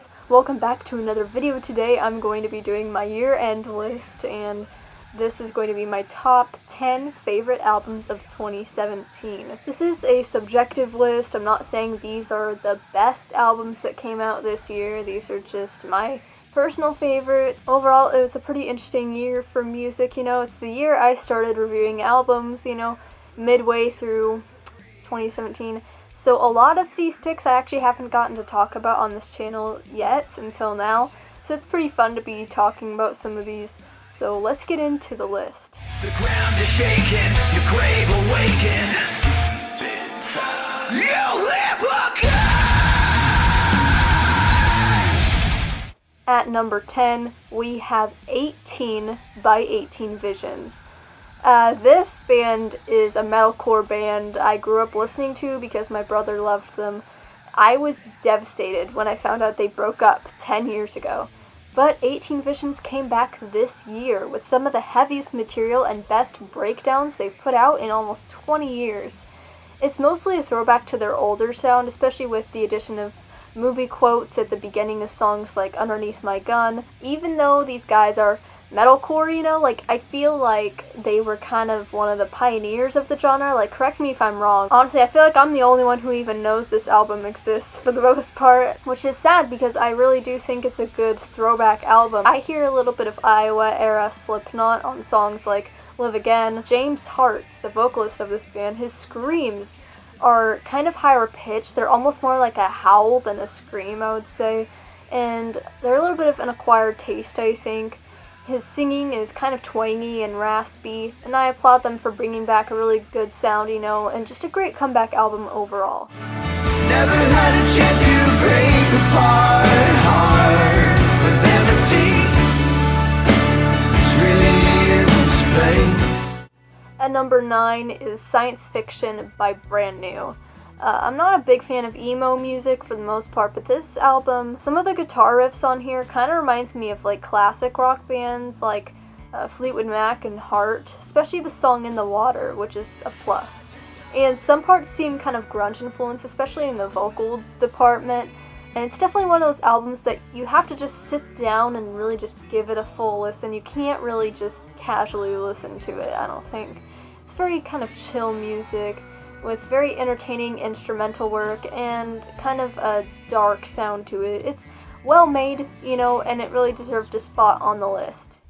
guys, welcome back to another video. Today I'm going to be doing my year-end list, and this is going to be my top 10 favorite albums of 2017. This is a subjective list. I'm not saying these are the best albums that came out this year. These are just my personal favorites. Overall, it was a pretty interesting year for music. It's the year I started reviewing albums, midway through 2017. So a lot of these picks I actually haven't gotten to talk about on this channel yet until now. So it's pretty fun to be talking about some of these. So let's get into the list. The ground is shaking, your grave awaken. Deep inside, you live At number 10, we have 18 by 18 Visions. This band is a metalcore band I grew up listening to because my brother loved them. I was devastated when I found out they broke up 10 years ago. But 18 Visions came back this year with some of the heaviest material and best breakdowns they've put out in almost 20 years. It's mostly a throwback to their older sound, especially with the addition of movie quotes at the beginning of songs like Underneath My Gun. Even though these guys are metalcore, I feel like they were kind of one of the pioneers of the genre. Correct me if I'm wrong. Honestly, I feel like I'm the only one who even knows this album exists for the most part, which is sad because I really do think it's a good throwback album. I hear a little bit of Iowa-era Slipknot on songs like Live Again. James Hart, the vocalist of this band, his screams are kind of higher pitched. They're almost more like a howl than a scream, I would say. And they're a little bit of an acquired taste, I think. His singing is kind of twangy and raspy, and I applaud them for bringing back a really good sound, and just a great comeback album overall. Never had a chance to break apart, hard for them to see. It's really in this place. At number 9 is Science Fiction by Brand New. I'm not a big fan of emo music for the most part, but this album, some of the guitar riffs on here kind of reminds me of classic rock bands like Fleetwood Mac and Heart, especially the song In the Water, which is a plus. And some parts seem kind of grunge influenced, especially in the vocal department. And it's definitely one of those albums that you have to just sit down and really just give it a full listen. You can't really just casually listen to it, I don't think. It's very kind of chill music with very entertaining instrumental work and kind of a dark sound to it. It's well made, and it really deserved a spot on the list.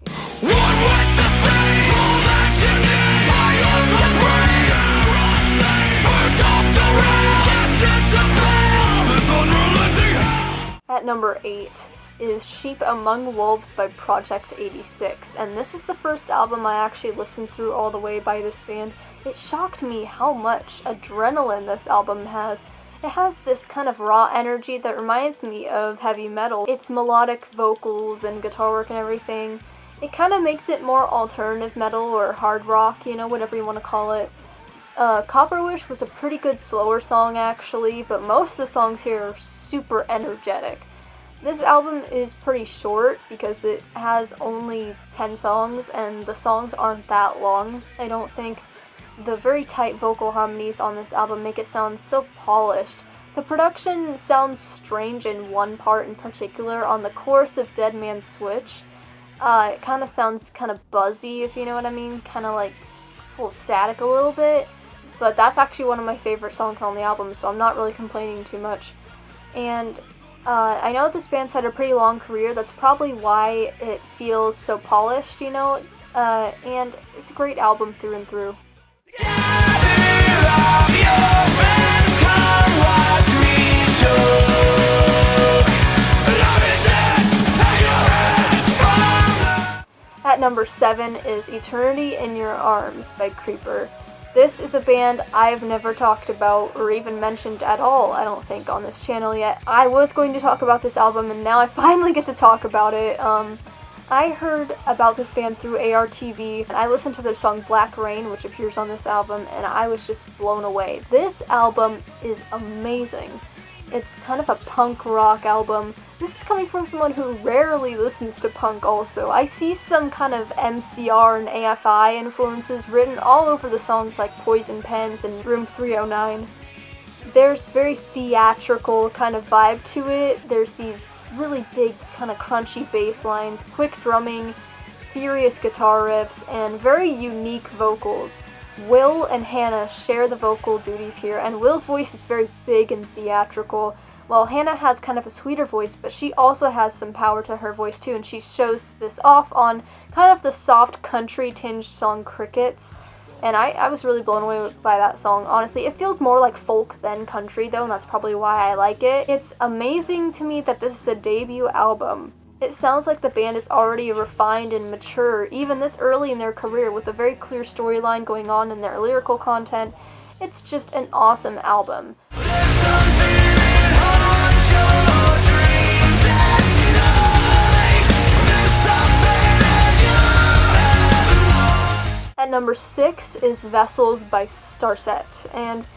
At number 8 is Sheep Among Wolves by Project 86, and this is the first album I actually listened through all the way by this band. It shocked me how much adrenaline this album has. It has this kind of raw energy that reminds me of heavy metal. It's melodic vocals and guitar work and everything. It kind of makes it more alternative metal or hard rock, whatever you want to call it. Copper Wish was a pretty good slower song actually, but most of the songs here are super energetic. This album is pretty short because it has only 10 songs and the songs aren't that long, I don't think. The very tight vocal harmonies on this album make it sound so polished. The production sounds strange in one part in particular, on the chorus of Dead Man's Switch. It kind of sounds kind of buzzy, if you know what I mean, kind of full static a little bit. But that's actually one of my favorite songs on the album, so I'm not really complaining too much. And I know this band's had a pretty long career. That's probably why it feels so polished, and it's a great album through and through. At number 7 is Eternity in Your Arms by Creeper. This is a band I've never talked about or even mentioned at all, I don't think, on this channel yet. I was going to talk about this album and now I finally get to talk about it. I heard about this band through ARTV, and I listened to their song Black Rain, which appears on this album, and I was just blown away. This album is amazing. It's kind of a punk rock album. This is coming from someone who rarely listens to punk also. I see some kind of MCR and AFI influences written all over the songs like Poison Pens and Room 309. There's very theatrical kind of vibe to it. There's these really big, kind of crunchy bass lines, quick drumming, furious guitar riffs, and very unique vocals. Will and Hannah share the vocal duties here, and Will's voice is very big and theatrical, while Hannah has kind of a sweeter voice, but she also has some power to her voice too, and she shows this off on kind of the soft country tinged song Crickets. And I was really blown away by that song, honestly. It feels more like folk than country though, and that's probably why I like it. It's amazing to me that this is a debut album. It sounds like the band is already refined and mature, even this early in their career, with a very clear storyline going on in their lyrical content. It's just an awesome album. At number 6 is Vessels by Starset, and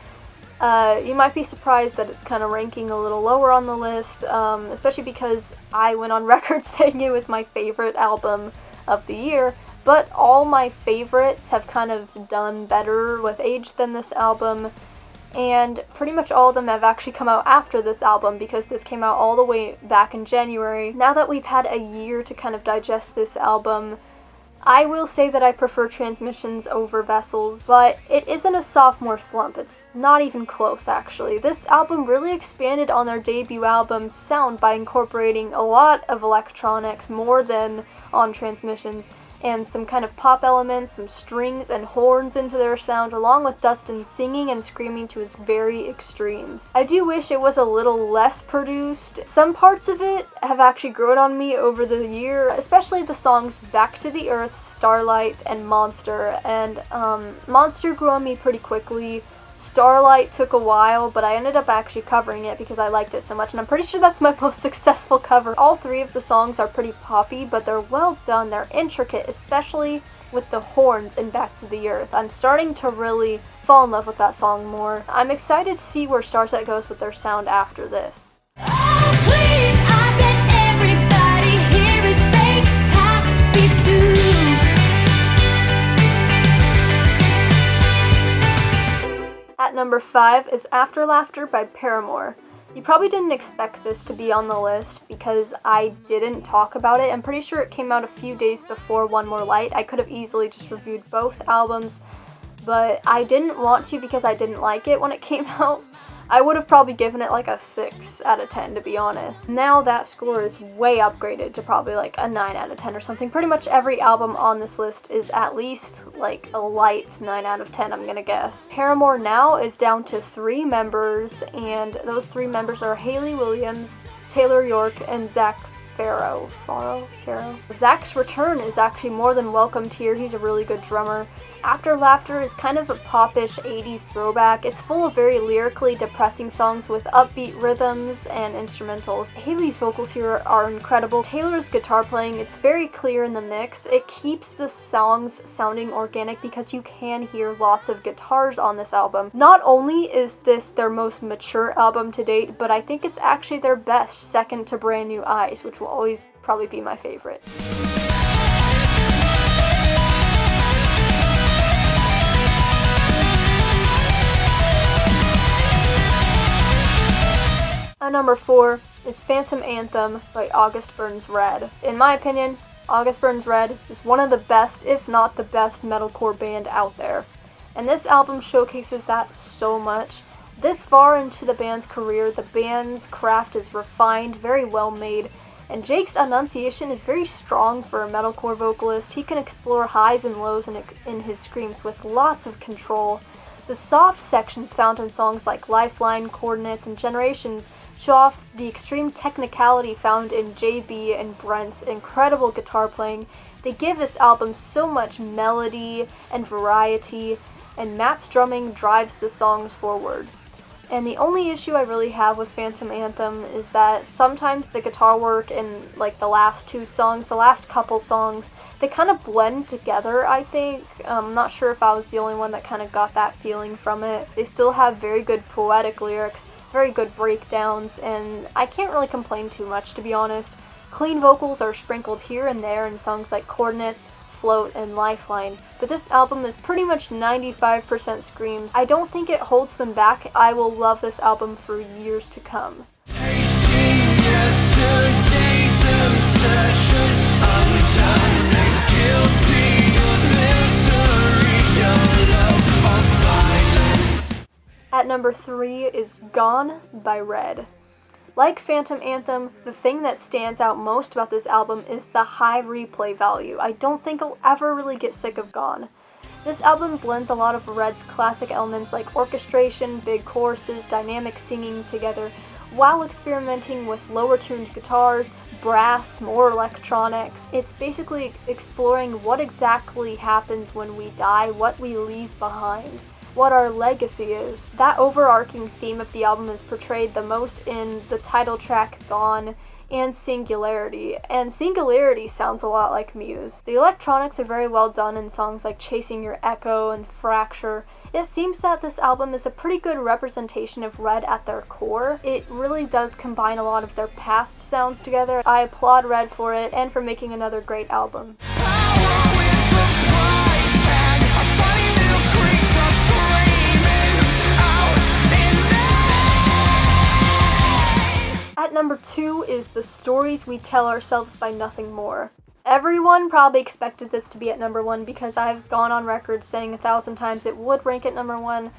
you might be surprised that it's kind of ranking a little lower on the list, especially because I went on record saying it was my favorite album of the year, but all my favorites have kind of done better with age than this album, and pretty much all of them have actually come out after this album because this came out all the way back in January. Now that we've had a year to kind of digest this album, I will say that I prefer Transmissions over Vessels, but it isn't a sophomore slump. It's not even close, actually. This album really expanded on their debut album's sound by incorporating a lot of electronics, more than on Transmissions, and some kind of pop elements, some strings and horns into their sound, along with Dustin singing and screaming to his very extremes. I do wish it was a little less produced. Some parts of it have actually grown on me over the year, especially the songs Back to the Earth, Starlight, and Monster, and Monster grew on me pretty quickly. Starlight took a while, but I ended up actually covering it because I liked it so much, and I'm pretty sure that's my most successful cover. All three of the songs are pretty poppy, but they're well done, they're intricate, especially with the horns in Back to the Earth. I'm starting to really fall in love with that song more. I'm excited to see where Starset goes with their sound after this. Oh, please, I bet everybody here is fake happy too. At number 5 is After Laughter by Paramore. You probably didn't expect this to be on the list because I didn't talk about it. I'm pretty sure it came out a few days before One More Light. I could have easily just reviewed both albums, but I didn't want to because I didn't like it when it came out. I would have probably given it like a 6 out of 10, to be honest. Now that score is way upgraded to probably like a 9 out of 10 or something. Pretty much every album on this list is at least like a light 9 out of 10, I'm gonna guess. Paramore now is down to 3 members, and those 3 members are Hayley Williams, Taylor York, and Zach Farrow. Zach's return is actually more than welcomed here. He's a really good drummer. After Laughter is kind of a popish 80s throwback. It's full of very lyrically depressing songs with upbeat rhythms and instrumentals. Hayley's vocals here are incredible. Taylor's guitar playing, it's very clear in the mix. It keeps the songs sounding organic because you can hear lots of guitars on this album. Not only is this their most mature album to date, but I think it's actually their best, second to Brand New Eyes, which will always probably be my favorite. At number 4 is Phantom Anthem by August Burns Red. In my opinion, August Burns Red is one of the best, if not the best, metalcore band out there. And this album showcases that so much. This far into the band's career, the band's craft is refined, very well made, and Jake's enunciation is very strong for a metalcore vocalist. He can explore highs and lows in his screams with lots of control. The soft sections found in songs like Lifeline, Coordinates, and Generations show off the extreme technicality found in JB and Brent's incredible guitar playing. They give this album so much melody and variety, and Matt's drumming drives the songs forward. And the only issue I really have with Phantom Anthem is that sometimes the guitar work in like the last 2 songs, the last couple songs, they kind of blend together, I think. I'm not sure if I was the only one that kind of got that feeling from it. They still have very good poetic lyrics, very good breakdowns, and I can't really complain too much, to be honest. Clean vocals are sprinkled here and there in songs like Coordinates, Float, and Lifeline, but this album is pretty much 95% screams. I don't think it holds them back. I will love this album for years to come. Tasting yesterday. obsession. I'm done and guilty of misery. Your love on violence. At number 3 is Gone by Red. Like Phantom Anthem, the thing that stands out most about this album is the high replay value. I don't think I'll ever really get sick of Gone. This album blends a lot of Red's classic elements like orchestration, big choruses, dynamic singing together, while experimenting with lower tuned guitars, brass, more electronics. It's basically exploring what exactly happens when we die, what we leave behind, what our legacy is. That overarching theme of the album is portrayed the most in the title track Gone and Singularity, and Singularity sounds a lot like Muse. The electronics are very well done in songs like Chasing Your Echo and Fracture. It seems that this album is a pretty good representation of Red at their core. It really does combine a lot of their past sounds together. I applaud Red for it and for making another great album. At number 2 is The Stories We Tell Ourselves by Nothing More. Everyone probably expected this to be at number 1 because I've gone on record saying 1,000 times it would rank at number 1.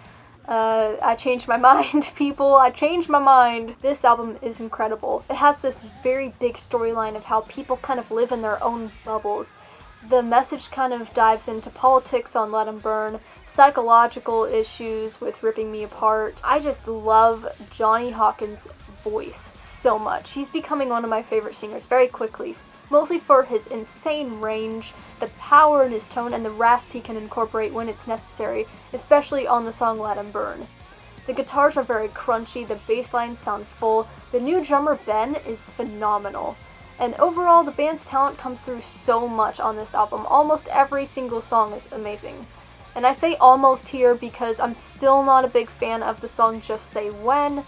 I changed my mind, people. I changed my mind. This album is incredible. It has this very big storyline of how people kind of live in their own bubbles. The message kind of dives into politics on Let 'Em Burn, psychological issues with Ripping Me Apart. I just love Johnny Hawkins' voice so much. He's becoming one of my favorite singers very quickly, mostly for his insane range, the power in his tone, and the rasp he can incorporate when it's necessary, especially on the song Let 'Em Burn. The guitars are very crunchy, the bass lines sound full, the new drummer Ben is phenomenal. And overall, the band's talent comes through so much on this album. Almost every single song is amazing. And I say almost here because I'm still not a big fan of the song Just Say When.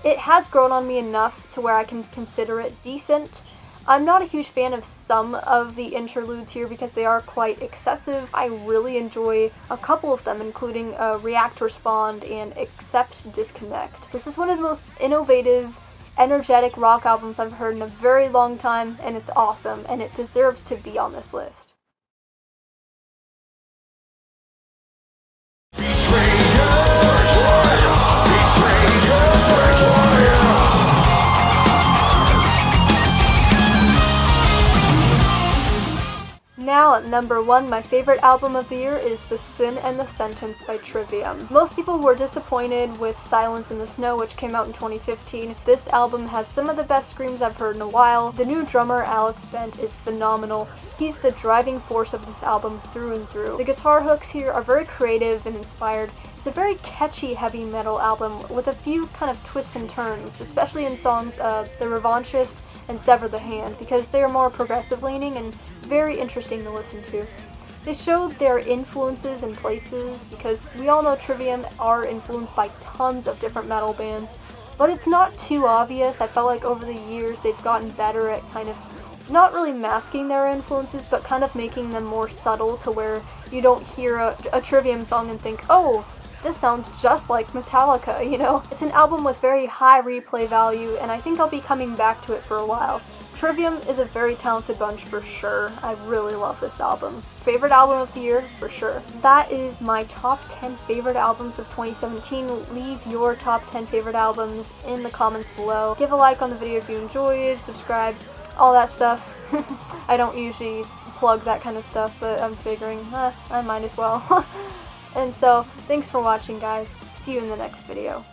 It has grown on me enough to where I can consider it decent. I'm not a huge fan of some of the interludes here because they are quite excessive. I really enjoy a couple of them, including React Respond and Accept Disconnect. This is one of the most innovative, energetic rock albums I've heard in a very long time, and it's awesome, and it deserves to be on this list. Now at number 1, my favorite album of the year is The Sin and the Sentence by Trivium. Most people were disappointed with Silence in the Snow, which came out in 2015. This album has some of the best screams I've heard in a while. The new drummer, Alex Bent, is phenomenal. He's the driving force of this album through and through. The guitar hooks here are very creative and inspired. It's a very catchy heavy metal album with a few kind of twists and turns, especially in songs The Revanchist and Sever the Hand, because they are more progressive leaning and very interesting to listen to. They showed their influences in places because we all know Trivium are influenced by tons of different metal bands, but it's not too obvious. I felt like over the years they've gotten better at kind of not really masking their influences, but kind of making them more subtle to where you don't hear a Trivium song and think, oh, this sounds just like Metallica, you know? It's an album with very high replay value, and I think I'll be coming back to it for a while. Trivium is a very talented bunch for sure. I really love this album. Favorite album of the year? For sure. That is my top 10 favorite albums of 2017. Leave your top 10 favorite albums in the comments below. Give a like on the video if you enjoyed, subscribe, all that stuff. I don't usually plug that kind of stuff, but I'm figuring, I might as well. And so, thanks for watching, guys. See you in the next video.